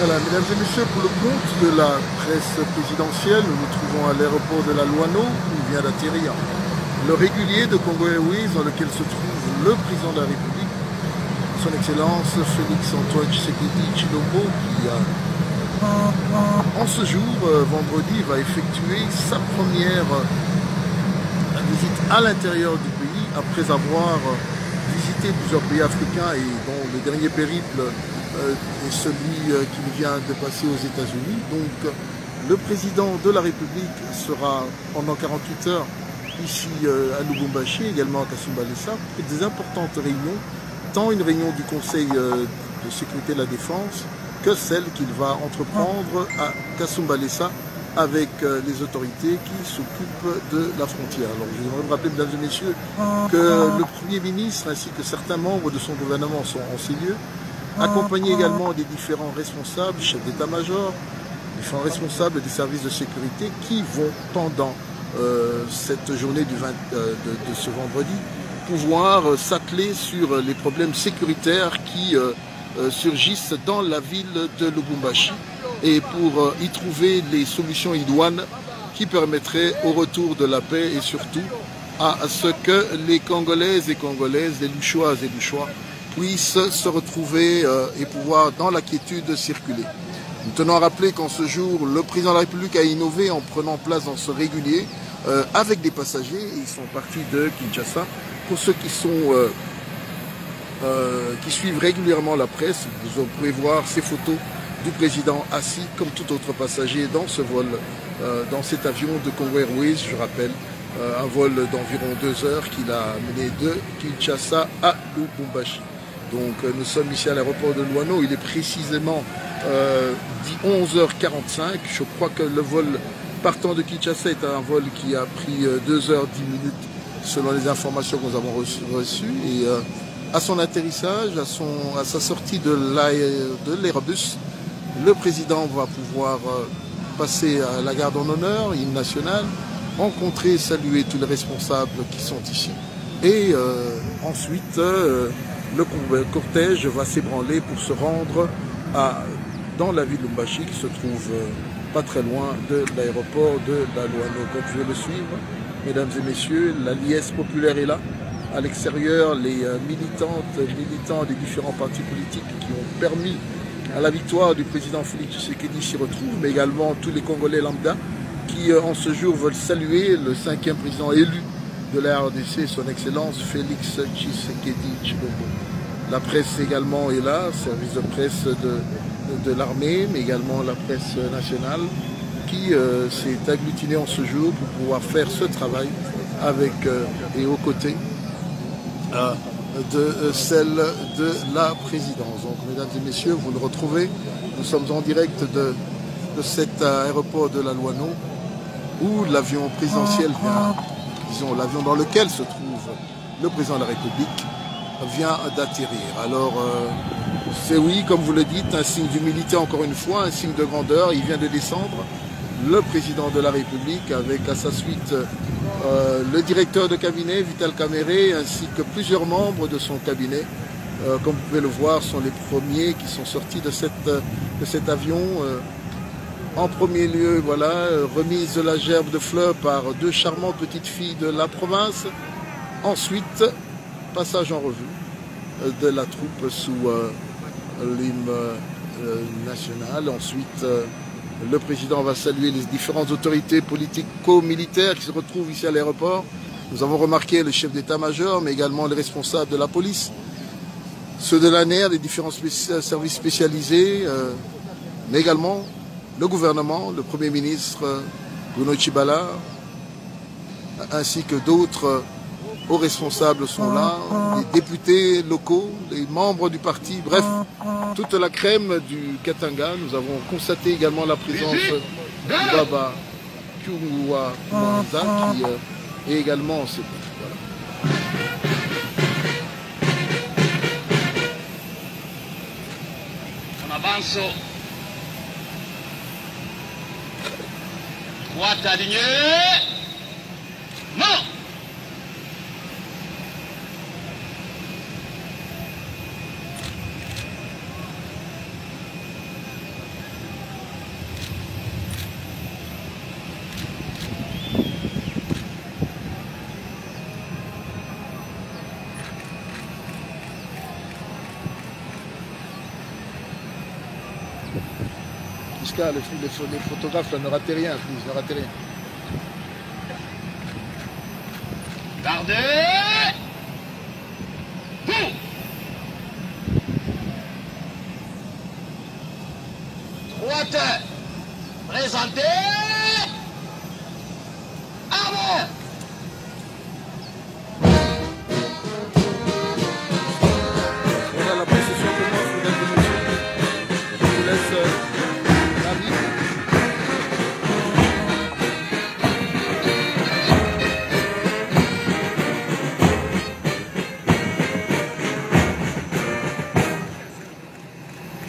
Voilà, mesdames et messieurs, pour le compte de la presse présidentielle, nous nous trouvons à l'aéroport de la Loano, où vient d'atterrir le régulier de Congo Airways, dans lequel se trouve le président de la République, son Excellence Félix Antoine Tshisekedi Tshilombo, qui en ce jour, vendredi, va effectuer sa première visite à l'intérieur du pays, après avoir visité plusieurs pays africains et dont le dernier périple et celui qui vient de passer aux États-Unis. Donc le président de la République sera pendant 48 heures ici à Lubumbashi, également à Kasumbalesa, pour des importantes réunions, tant une réunion du Conseil de sécurité de la défense que celle qu'il va entreprendre à Kasumbalesa avec les autorités qui s'occupent de la frontière. Alors je voudrais me rappeler, mesdames et messieurs, que le Premier ministre ainsi que certains membres de son gouvernement sont en ces lieux, accompagné également des différents responsables, chefs d'état-major, différents responsables des services de sécurité qui vont, pendant cette journée de ce vendredi, pouvoir s'atteler sur les problèmes sécuritaires qui surgissent dans la ville de Lubumbashi et pour y trouver les solutions idoines qui permettraient au retour de la paix et surtout à ce que les Congolaises et Congolaises, les Luchoises et Luchois puissent se retrouver et pouvoir dans la quiétude circuler. Nous tenons à rappeler qu'en ce jour, le président de la République a innové en prenant place dans ce régulier avec des passagers. Ils sont partis de Kinshasa. Pour ceux qui suivent régulièrement la presse, vous pouvez voir ces photos du président assis comme tout autre passager dans ce vol, dans cet avion de Congo Airways, je rappelle, un vol d'environ 2 heures qu'il a mené de Kinshasa à Lubumbashi. Donc nous sommes ici à l'aéroport de Loano, il est précisément 11h45. Je crois que le vol partant de Kinshasa est un vol qui a pris 2h10 selon les informations que nous avons reçues. Et à son atterrissage, à sa sortie de l'Airbus, le président va pouvoir passer à la garde en honneur, hymne national, rencontrer, saluer tous les responsables qui sont ici. Et ensuite, le cortège va s'ébranler pour se rendre dans la ville de Lubumbashi qui se trouve pas très loin de l'aéroport de la Loano. Comme vous pouvez le suivre, mesdames et messieurs, la liesse populaire est là. À l'extérieur, les militants des différents partis politiques qui ont permis à la victoire du président Félix Tshisekedi s'y retrouvent, mais également tous les Congolais lambda qui en ce jour veulent saluer le 5e président élu de la RDC, son Excellence Félix Tshisekedi Tshilombo. La presse également est là, service de presse de l'armée, mais également la presse nationale qui s'est agglutinée en ce jour pour pouvoir faire ce travail avec et aux côtés de celle de la présidence. Donc mesdames et messieurs, vous le retrouvez, nous sommes en direct de cet aéroport de la Loano où l'avion présidentiel vient, disons l'avion dans lequel se trouve le président de la République vient d'atterrir. Alors c'est oui, comme vous le dites, un signe d'humilité encore une fois, un signe de grandeur. Il vient de descendre, le président de la République, avec à sa suite le directeur de cabinet, Vital Kamerhe, ainsi que plusieurs membres de son cabinet. Comme vous pouvez le voir, sont les premiers qui sont sortis de cet avion. En premier lieu, voilà, remise de la gerbe de fleurs par 2 charmantes petites filles de la province. Ensuite, passage en revue de la troupe sous l'hymne national. Ensuite, le président va saluer les différentes autorités politico-militaires qui se retrouvent ici à l'aéroport. Nous avons remarqué le chef d'état-major, mais également les responsables de la police, ceux de l'ANR, les différents services spécialisés, mais également le gouvernement, le Premier ministre Bruno Tshibala, ainsi que d'autres hauts responsables sont là, les députés locaux, les membres du parti, bref, toute la crème du Katanga. Nous avons constaté également la présence de Baba Kyungwa Mwanza qui est également en ce voilà. On avance. Droite alignée. Non. Jusqu'à les photographes là, ne ratez rien, please, ne ratez rien. Gardez. Vous. Droite. Présentez. Armée. Voilà, la procession commence, mesdames et messieurs. Je vous laisse la vie.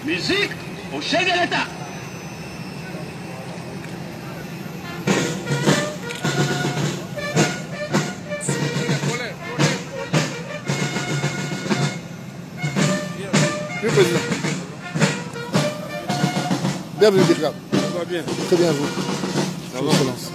Musique au chef de l'État. Oui, président. Bienvenue, Déclare. Ça va bien. Très bien, vous. Ça va. Excellence.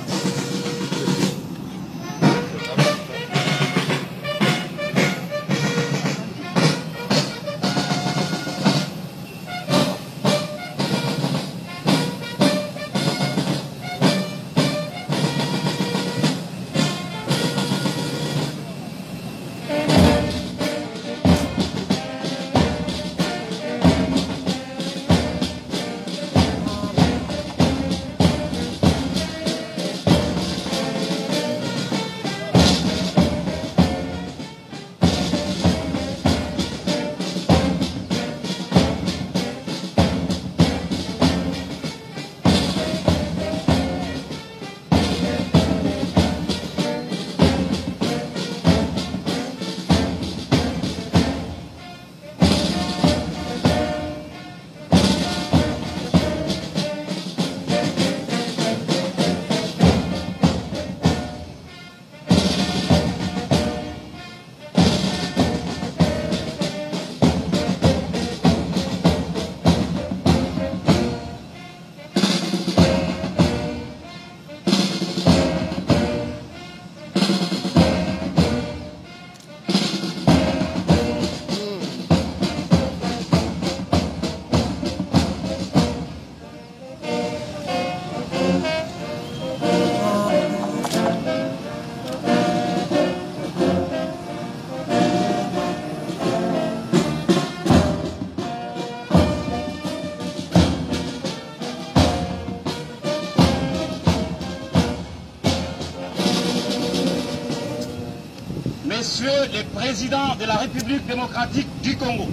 Messieurs les présidents de la République démocratique du Congo,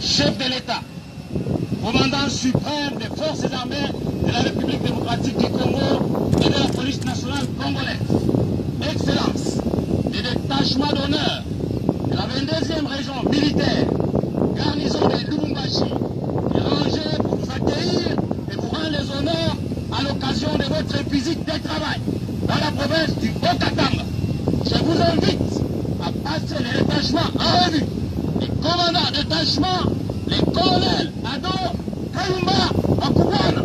chef de l'État, commandant suprême des forces armées de la République démocratique du Congo et de la police nationale congolaise, Excellences, des détachements d'honneur de la 22e région militaire, garnison de Lubumbashi, est rangé pour vous accueillir et vous rendre les honneurs à l'occasion de votre visite de travail dans la province du Haut-Katanga. Je vous invite à passer les détachements en revue. Les commandants de détachement, les colonels Ado, Kayumba, Akubwana.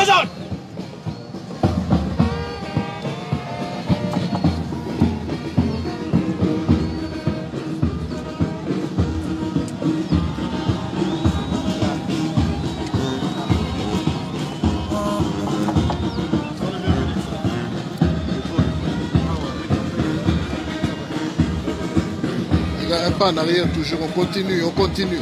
zone. Un pas en arrière toujours, on continue, on continue.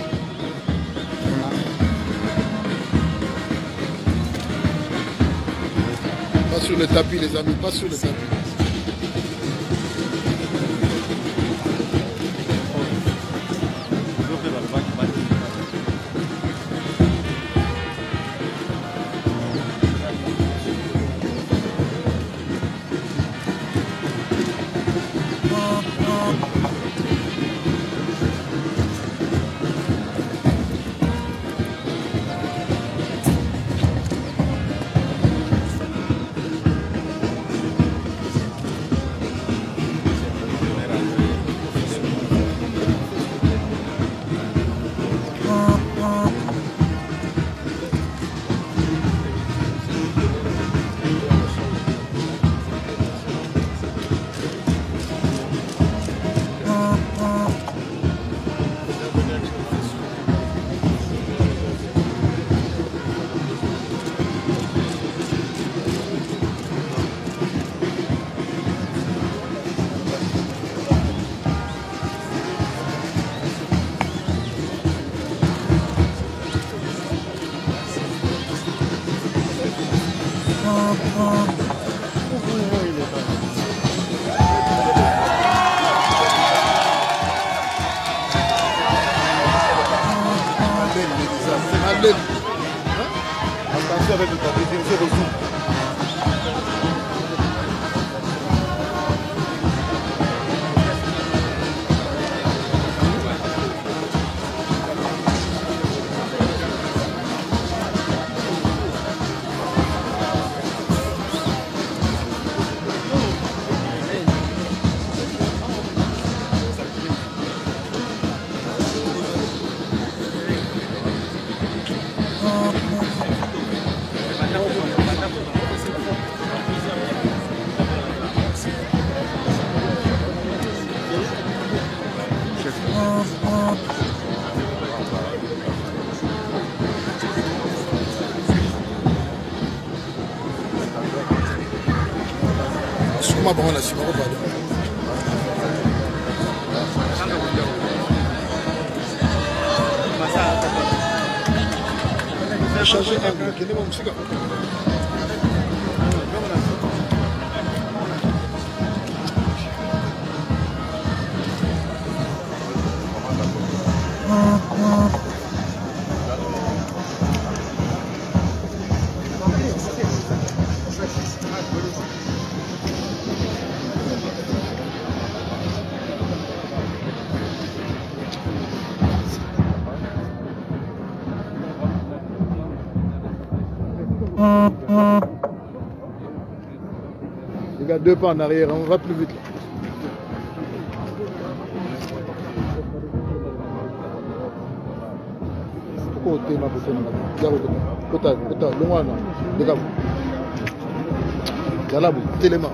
Pas sur le tapis les amis, pas sur le tapis. Attention avec le tapis, c'est reçu. Suma bon la suma pas. Changer d'angle, quel est mon musique? Les gars, 2 pas en arrière, on va plus vite. Pourquoi tu es ma Kota, loin là. Les gars, Galabou, Téléma.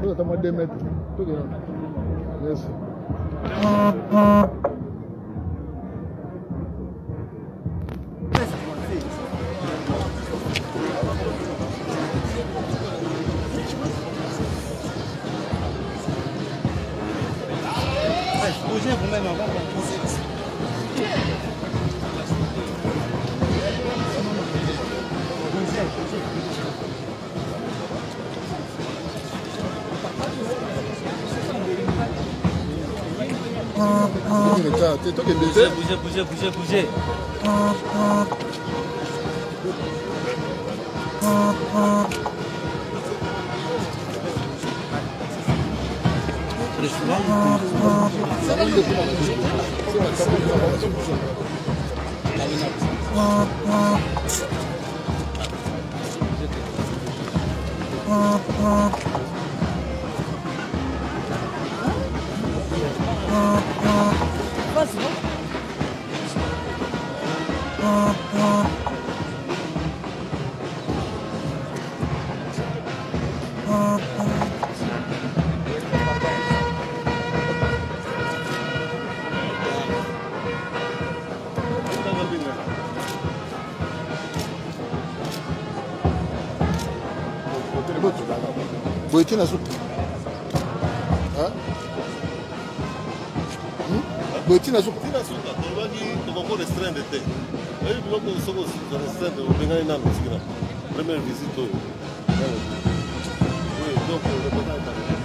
Estamos 2 metros. Eso. Bougez vous-même avant. Bougez. Boyetina soupe. Hein? Boyetina soupe. Tina suka, tolwaki tokoko restreindre te. Oyebi biloko soko restreindre obengani nano sikina. Première visite oyo. Oui, donc le reportage est arrivé.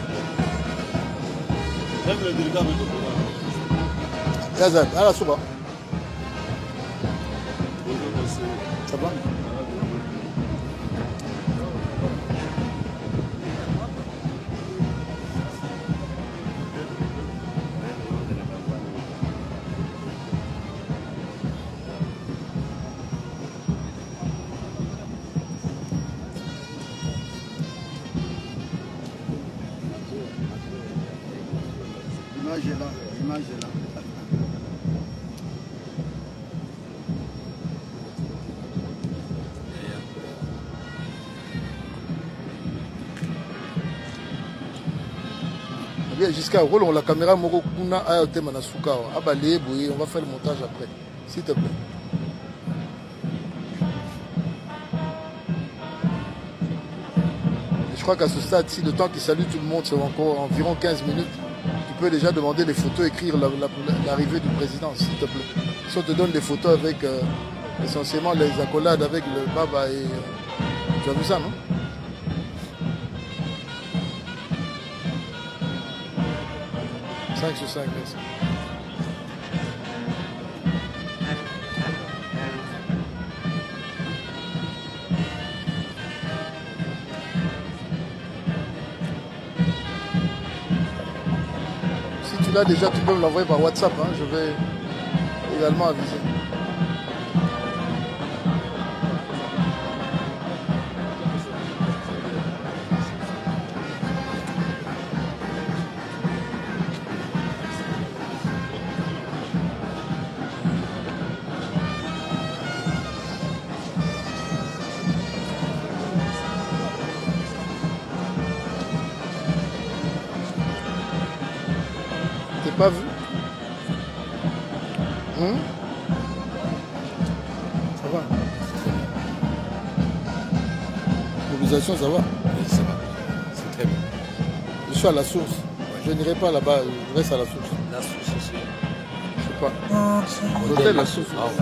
Même le délicat veut te Yazan, à la soupe. Ça va? L'image est là. Jusqu'à roulons la caméra moko kuna aya tema na suka abale boye, on va faire le montage après s'il te plaît. Et je crois qu'à ce stade, si le temps qui salue tout le monde c'est encore environ 15 minutes, tu peux déjà demander les photos, écrire l'arrivée du président s'il te plaît. Si on te donne des photos avec essentiellement les accolades avec le Baba et tu as vu ça non? 5 sur 5, merci. Si tu l'as déjà, tu peux me l'envoyer par WhatsApp, hein, je vais également aviser. Pas vu? Ça va? Mobilisation, ça va? Oui, ça va. C'est très bien. Je suis à la source. Ouais. Je n'irai pas là-bas, je reste à la source. La source aussi. Je sais pas. L'hôtel, la source. Ah, ouais.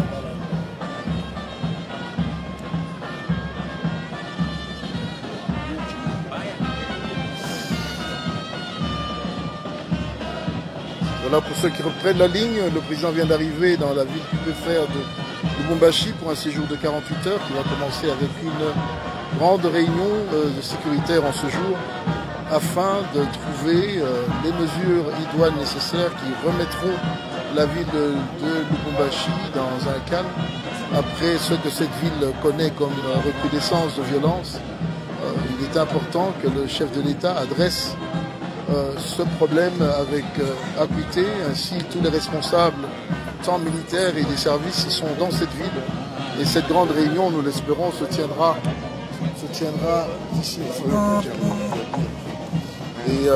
Voilà pour ceux qui reprennent la ligne, le président vient d'arriver dans la ville pupéfère de Lubumbashi pour un séjour de 48 heures qui va commencer avec une grande réunion sécuritaire en ce jour afin de trouver les mesures idoines nécessaires qui remettront la ville de Lubumbashi dans un calme après ce que cette ville connaît comme recrudescence de violence. Il est important que le chef de l'État adresse ce problème avec acuité, ainsi tous les responsables, tant militaires et des services, ils sont dans cette ville. Et cette grande réunion, nous l'espérons, se tiendra ici. Et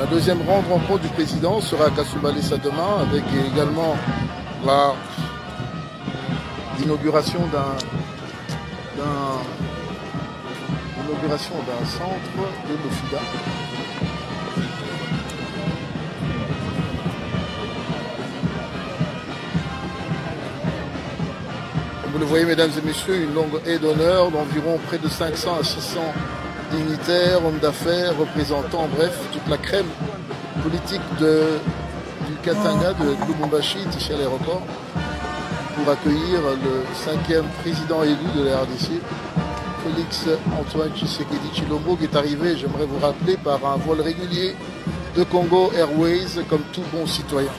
la deuxième rencontre du président sera à Kasumbalesa demain, avec également l'inauguration d'un centre de l'OFIDA le voyez, mesdames et messieurs, une longue haie d'honneur d'environ près de 500 à 600 dignitaires, hommes d'affaires, représentants, bref, toute la crème politique du Katanga, de Lubumbashi, ici à l'aéroport, pour accueillir le 5e président élu de la RDC, Félix Antoine Tshisekedi Tshilombo, qui est arrivé, j'aimerais vous rappeler, par un vol régulier de Congo Airways, comme tout bon citoyen.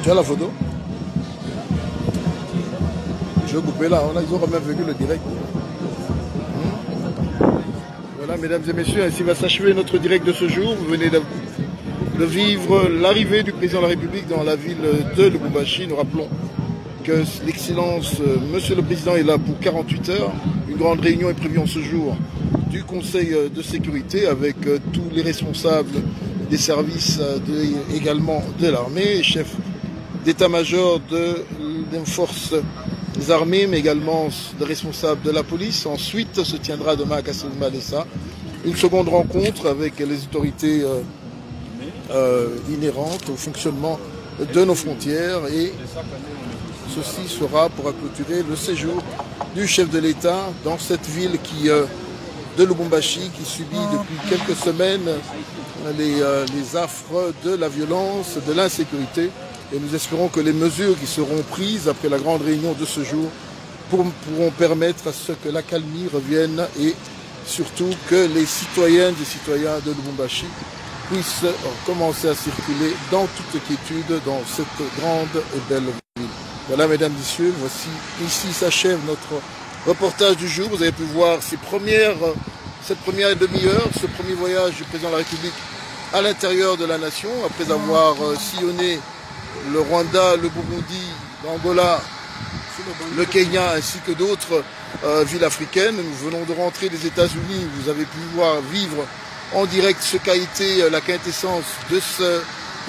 Tu as la photo? Je vais couper là, ils ont quand même vécu le direct. Voilà, mesdames et messieurs, ainsi va s'achever notre direct de ce jour. Vous venez de vivre l'arrivée du président de la République dans la ville de Lubumbashi. Nous rappelons que l'excellence, monsieur le président est là pour 48 heures. Une grande réunion est prévue en ce jour du Conseil de sécurité avec tous les responsables des services également de l'armée, chefs d'état-major des forces armées, mais également des responsables de la police. Ensuite se tiendra demain à Kassaoumalessa une seconde rencontre avec les autorités inhérentes au fonctionnement de nos frontières, et ceci sera pour clôturer le séjour du chef de l'État dans cette ville de Lubumbashi qui subit depuis quelques semaines les affres de la violence, de l'insécurité. Et nous espérons que les mesures qui seront prises après la grande réunion de ce jour pourront permettre à ce que la calmie revienne et surtout que les citoyennes et citoyens de Lubumbashi puissent commencer à circuler dans toute quiétude dans cette grande et belle ville. Voilà, mesdames et messieurs, voici, ici s'achève notre reportage du jour. Vous avez pu voir cette première demi-heure, ce premier voyage du président de la République à l'intérieur de la nation, après avoir sillonné le Rwanda, le Burundi, l'Angola, le Kenya ainsi que d'autres villes africaines. Nous venons de rentrer des États-Unis. Vous avez pu vivre en direct ce qu'a été la quintessence de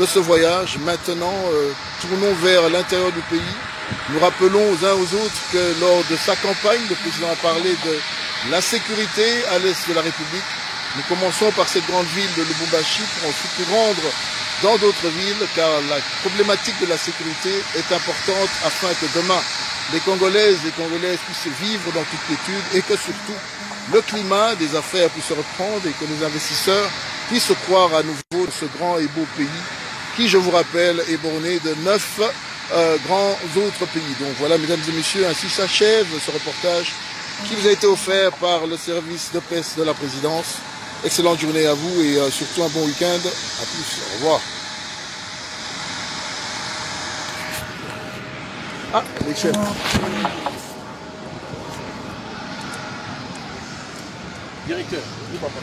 ce voyage. Maintenant, tournons vers l'intérieur du pays. Nous rappelons aux uns aux autres que lors de sa campagne, le président a parlé de la sécurité à l'est de la République. Nous commençons par cette grande ville de Lubumbashi pour ensuite nous rendre dans d'autres villes, car la problématique de la sécurité est importante afin que demain, les Congolaises et les Congolaises puissent vivre dans toute quiétude et que surtout le climat des affaires puisse se reprendre et que les investisseurs puissent croire à nouveau ce grand et beau pays qui, je vous rappelle, est borné de 9 grands autres pays. Donc voilà, mesdames et messieurs, ainsi s'achève ce reportage qui vous a été offert par le service de presse de la présidence. Excellente journée à vous et surtout un bon week-end. À plus. Au revoir. Ah, les chefs. Directeur, dis papa.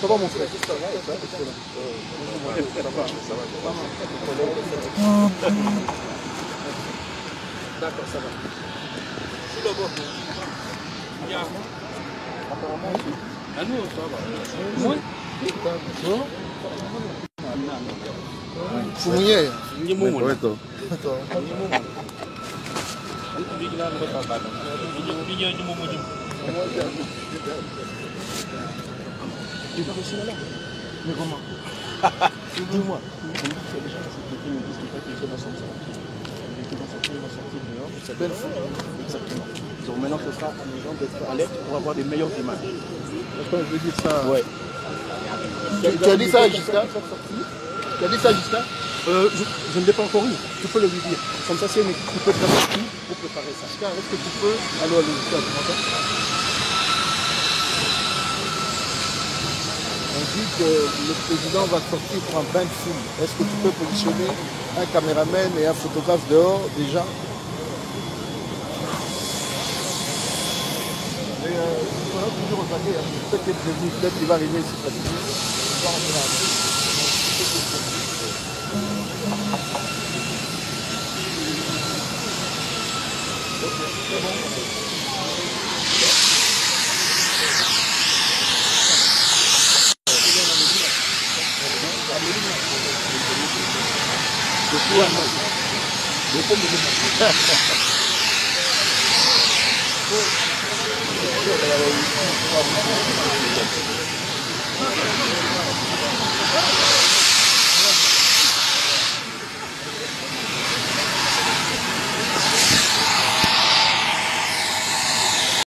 Ça va mon frère? Ça va. D'accord, ça va. C'est d'abord. Apparemment, à nous, ça va. Oui. Fumouillé. Tu vas réussir là? Mais comment? Dis-moi. C'est belle fou. Exactement. Donc maintenant, ce sera à nos gens d'être alertes pour avoir des meilleures images. D'accord, je veux dire ça. Ouais. Tu as dit ça à Giscard? Tu as dit ça à Giscard? Je ne l'ai pas encore eu. Tu peux le lui dire. Comme ça, c'est une équipe qui peut être sortie pour préparer ça. Giscard, est-ce que tu peux? Alors, le Giscard, tu m'entends? On dit que le président va sortir pour un bain de foule. Est-ce que tu peux positionner un caméraman et un photographe dehors déjà? Mais il faudra toujours regarder. Peut-être qu'il est venu, peut-être qu'il va arriver ici pratiquement. C'est bon.